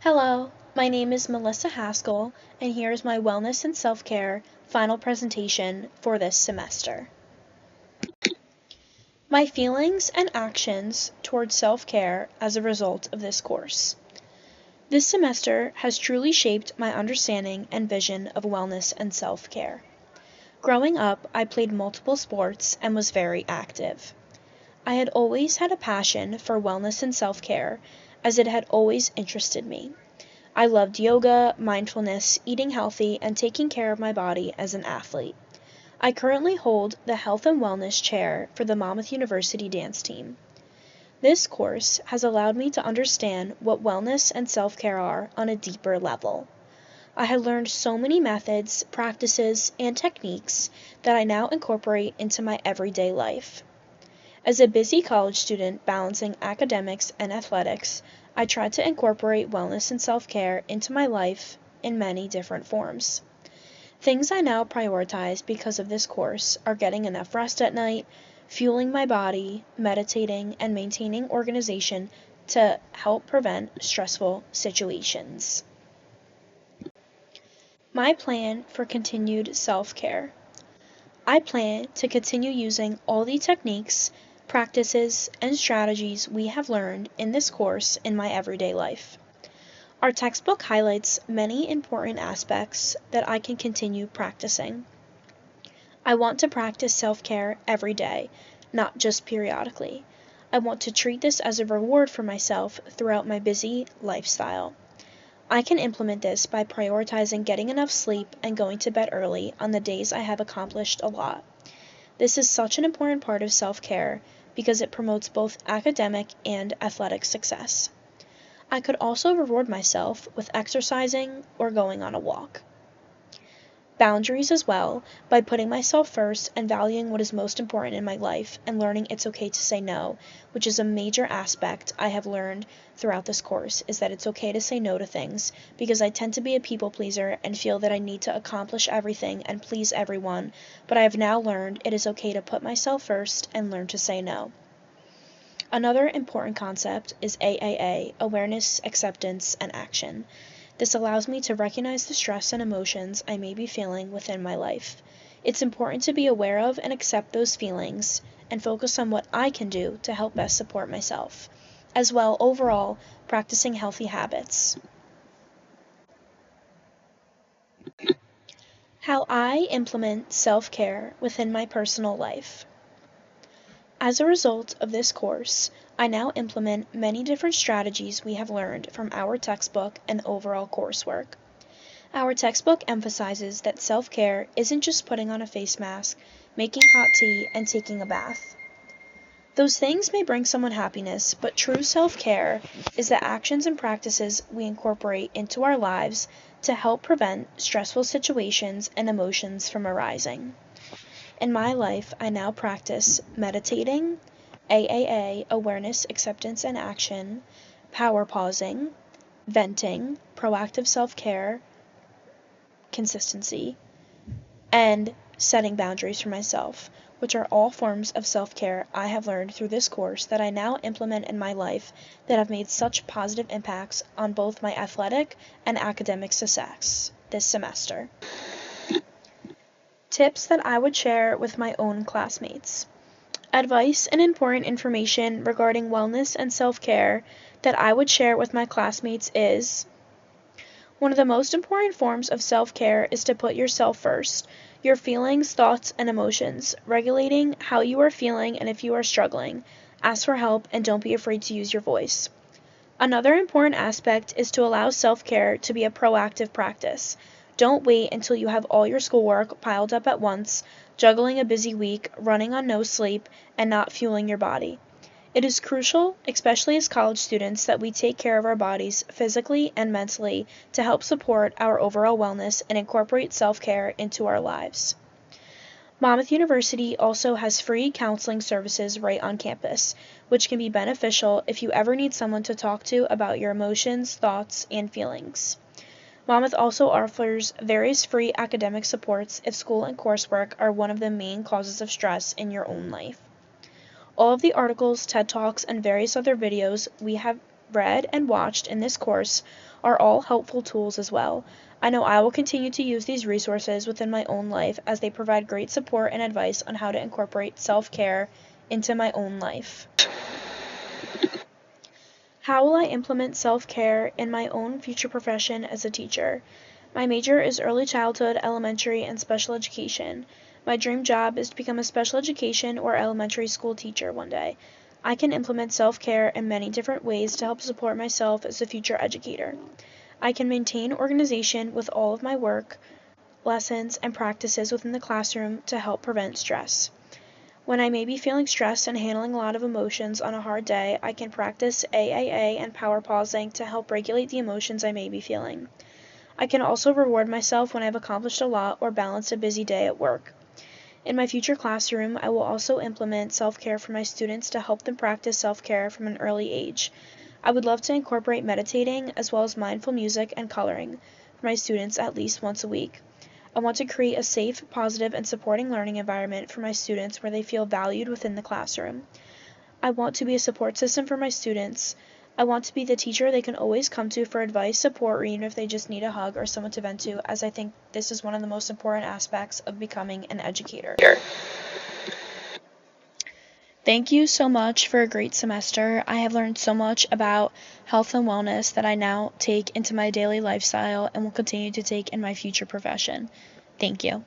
Hello, my name is Melissa Haskell, and here is my Wellness and Self-Care final presentation for this semester. My feelings and actions towards self-care as a result of this course. This semester has truly shaped my understanding and vision of wellness and self-care. Growing up, I played multiple sports and was very active. I had always had a passion for wellness and self-care, as it had always interested me. I loved yoga, mindfulness, eating healthy, and taking care of my body as an athlete. I currently hold the Health and Wellness Chair for the Monmouth University dance team. This course has allowed me to understand what wellness and self-care are on a deeper level. I have learned so many methods, practices, and techniques that I now incorporate into my everyday life. As a busy college student balancing academics and athletics, I try to incorporate wellness and self-care into my life in many different forms. Things I now prioritize because of this course are getting enough rest at night, fueling my body, meditating, and maintaining organization to help prevent stressful situations. My plan for continued self-care. I plan to continue using all the techniques, practices, and strategies we have learned in this course in my everyday life. Our textbook highlights many important aspects that I can continue practicing. I want to practice self-care every day, not just periodically. I want to treat this as a reward for myself throughout my busy lifestyle. I can implement this by prioritizing getting enough sleep and going to bed early on the days I have accomplished a lot. This is such an important part of self-care because it promotes both academic and athletic success. I could also reward myself with exercising or going on a walk. Boundaries as well, by putting myself first and valuing what is most important in my life and learning it's okay to say no, which is a major aspect I have learned throughout this course, is that it's okay to say no to things because I tend to be a people pleaser and feel that I need to accomplish everything and please everyone, but I have now learned it is okay to put myself first and learn to say no. Another important concept is AAA, Awareness, Acceptance, and Action. This allows me to recognize the stress and emotions I may be feeling within my life. It's important to be aware of and accept those feelings and focus on what I can do to help best support myself. As well, overall, practicing healthy habits. How I implement self-care within my personal life. As a result of this course, I now implement many different strategies we have learned from our textbook and overall coursework. Our textbook emphasizes that self-care isn't just putting on a face mask, making hot tea, and taking a bath. Those things may bring someone happiness, but true self-care is the actions and practices we incorporate into our lives to help prevent stressful situations and emotions from arising. In my life, I now practice meditating, AAA, Awareness, Acceptance, and Action, power pausing, venting, proactive self-care, consistency, and setting boundaries for myself, which are all forms of self-care I have learned through this course that I now implement in my life that have made such positive impacts on both my athletic and academic success this semester. Tips that I would share with my own classmates. Advice and important information regarding wellness and self-care that I would share with my classmates is: one of the most important forms of self-care is to put yourself first, your feelings, thoughts, and emotions, regulating how you are feeling, and if you are struggling, ask for help and don't be afraid to use your voice. Another important aspect is to allow self-care to be a proactive practice. Don't wait until you have all your schoolwork piled up at once, juggling a busy week, running on no sleep, and not fueling your body. It is crucial, especially as college students, that we take care of our bodies physically and mentally to help support our overall wellness and incorporate self-care into our lives. Monmouth University also has free counseling services right on campus, which can be beneficial if you ever need someone to talk to about your emotions, thoughts, and feelings. Monmouth also offers various free academic supports if school and coursework are one of the main causes of stress in your own life. All of the articles, TED Talks, and various other videos we have read and watched in this course are all helpful tools as well. I know I will continue to use these resources within my own life as they provide great support and advice on how to incorporate self-care into my own life. How will I implement self-care in my own future profession as a teacher? My major is early childhood, elementary, and special education. My dream job is to become a special education or elementary school teacher one day. I can implement self-care in many different ways to help support myself as a future educator. I can maintain organization with all of my work, lessons, and practices within the classroom to help prevent stress. When I may be feeling stressed and handling a lot of emotions on a hard day, I can practice AAA and power pausing to help regulate the emotions I may be feeling. I can also reward myself when I've accomplished a lot or balanced a busy day at work. In my future classroom, I will also implement self-care for my students to help them practice self-care from an early age. I would love to incorporate meditating as well as mindful music and coloring for my students at least once a week. I want to create a safe, positive, and supporting learning environment for my students where they feel valued within the classroom. I want to be a support system for my students. I want to be the teacher they can always come to for advice, support, or even if they just need a hug or someone to vent to, as I think this is one of the most important aspects of becoming an educator. Thank you so much for a great semester. I have learned so much about health and wellness that I now take into my daily lifestyle and will continue to take in my future profession. Thank you.